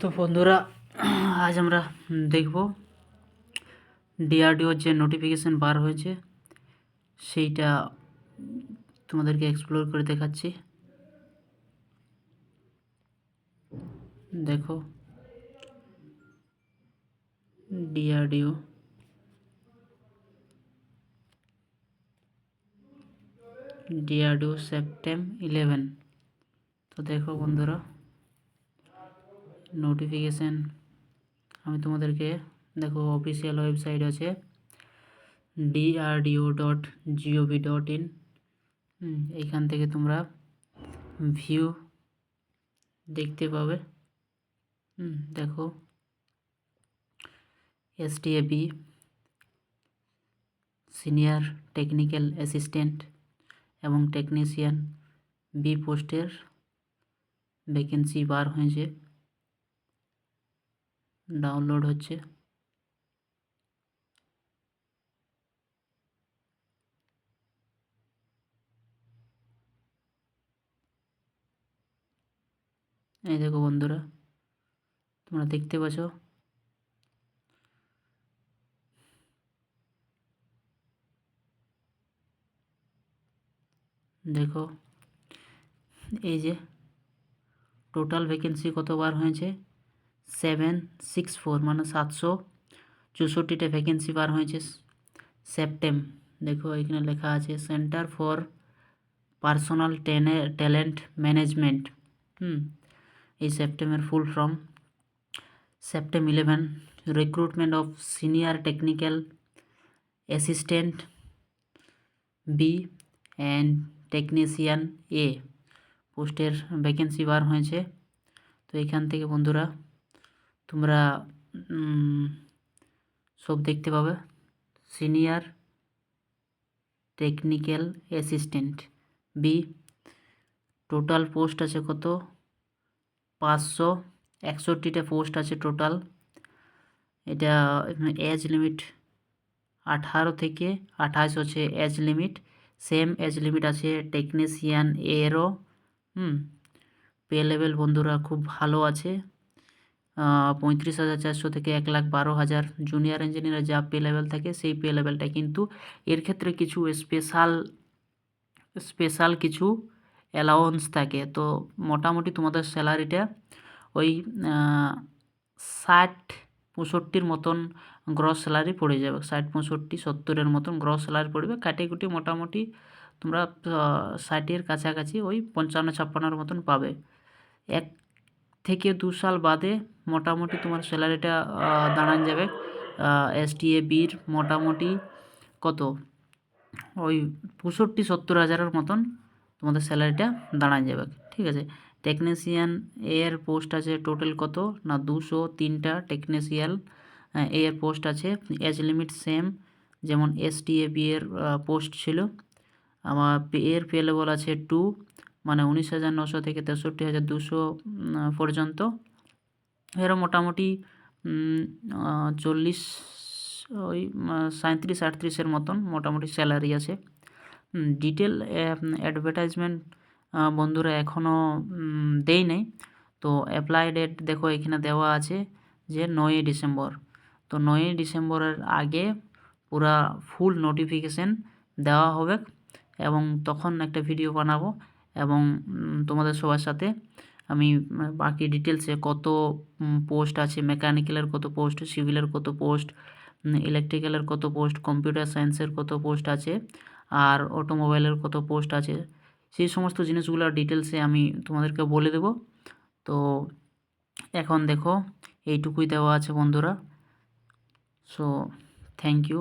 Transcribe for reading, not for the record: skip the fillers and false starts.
তো বন্ধুরা, আজ আমরা দেখব ডিআরডিওর যে নোটিফিকেশান বার হয়েছে সেইটা তোমাদেরকে এক্সপ্লোর করে দেখাচ্ছি। দেখো, ডিআরডিও সেপ্টেম্বর 11। তো দেখো বন্ধুরা, নোটিফিকেশান আমি তোমাদেরকে দেখো, অফিসিয়াল ওয়েবসাইট আছে drdo.gov.in। এইখান থেকে তোমরা ভিউ দেখতে পাবে। দেখো, এসটিএবি সিনিয়র টেকনিক্যাল অ্যাসিস্ট্যান্ট এবং টেকনিশিয়ান বি পোস্টের ভ্যাকেন্সি বার হয়েছে, ডাউনলোড হচ্ছে। এই দেখো বন্ধুরা, তোমরা দেখতে পাচ্ছ। দেখো, এই যে টোটাল ভ্যাকেন্সি কতবার হয়েছে, 764, মানে 764টা ভ্যাকেন্সি বার হয়েছে সেপ্টেম্বর। দেখো এখানে লেখা আছে centre for personal talent management. এই September full form September 11 recruitment of senior technical assistant B and technician A পোস্টের ভ্যাকেন্সি বার হয়েছে। তো এখান থেকে বন্ধুরা তোমরা সব দেখতে পাবে। Senior technical assistant B, total post আছে কত, 561টা পোস্ট আছে টোটাল। এটা এজ লিমিট 18 থেকে 28 হচ্ছে age limit. Same age limit আছে টেকনিশিয়ান এরও। পে লেভেল বন্ধুরা খুব ভালো আছে, 35,400 থেকে 1,12,000। জুনিয়র ইঞ্জিনিয়ারের যা পে লেভেল থাকে সেই পে লেভেলটা, কিন্তু এর ক্ষেত্রে কিছু স্পেশাল কিছু অ্যালাউন্স থাকে। তো মোটামুটি তোমাদের স্যালারিটা ওই 60-65 মতন গ্রস স্যালারি পড়ে যাবে। 60-65-70 মতন গ্রস স্যালারি পড়বে। কাটিকুটি মোটামুটি তোমরা 60-এর কাছাকাছি ওই 55-56 মতন পাবে। 1 থেকে 2 সাল বাদে মোটামুটি তোমার স্যালারিটা দাঁড়ান যাবে এসটিএবির মোটামুটি কত, ওই 65-70 হাজারের মতন তোমাদের স্যালারিটা দাঁড়ান যাবে। ঠিক আছে। টেকনিশিয়ান এর পোস্ট আছে টোটাল কত না, 203টা টেকনিশিয়ান এর পোস্ট আছে। এজ লিমিট সেম যেমন এসটিএবি এর পোস্ট ছিল। আমার এর পে লেভেল আছে 2, মানে 19,900 থেকে 63,200 পর্যন্ত। এরও মোটামুটি 40 ওই 37-38-এর মতন মোটামুটি স্যালারি আছে। ডিটেল অ্যাডভার্টাইজমেন্ট বন্ধুরা এখনও দেই নাই। তো অ্যাপ্লাই ডেট দেখো এখানে দেওয়া আছে যে 9 ডিসেম্বর। তো 9 ডিসেম্বরের আগে পুরা ফুল নোটিফিকেশান দেওয়া হবে, এবং তখন একটা ভিডিও বানাবো এবং তোমাদের সবার সাথে আমি বাকি ডিটেলসে কত পোস্ট আছে, মেকানিক্যালের কত পোস্ট, সিভিলের কত পোস্ট, ইলেকট্রিক্যালের কত পোস্ট, কম্পিউটার সায়েন্সের কত পোস্ট আছে, আর অটোমোবাইলের কত পোস্ট আছে, সেই সমস্ত জিনিসগুলো ডিটেলসে আমি তোমাদেরকে বলে দেব। তো এখন দেখো এইটুকুই দেওয়া আছে বন্ধুরা। So thank you.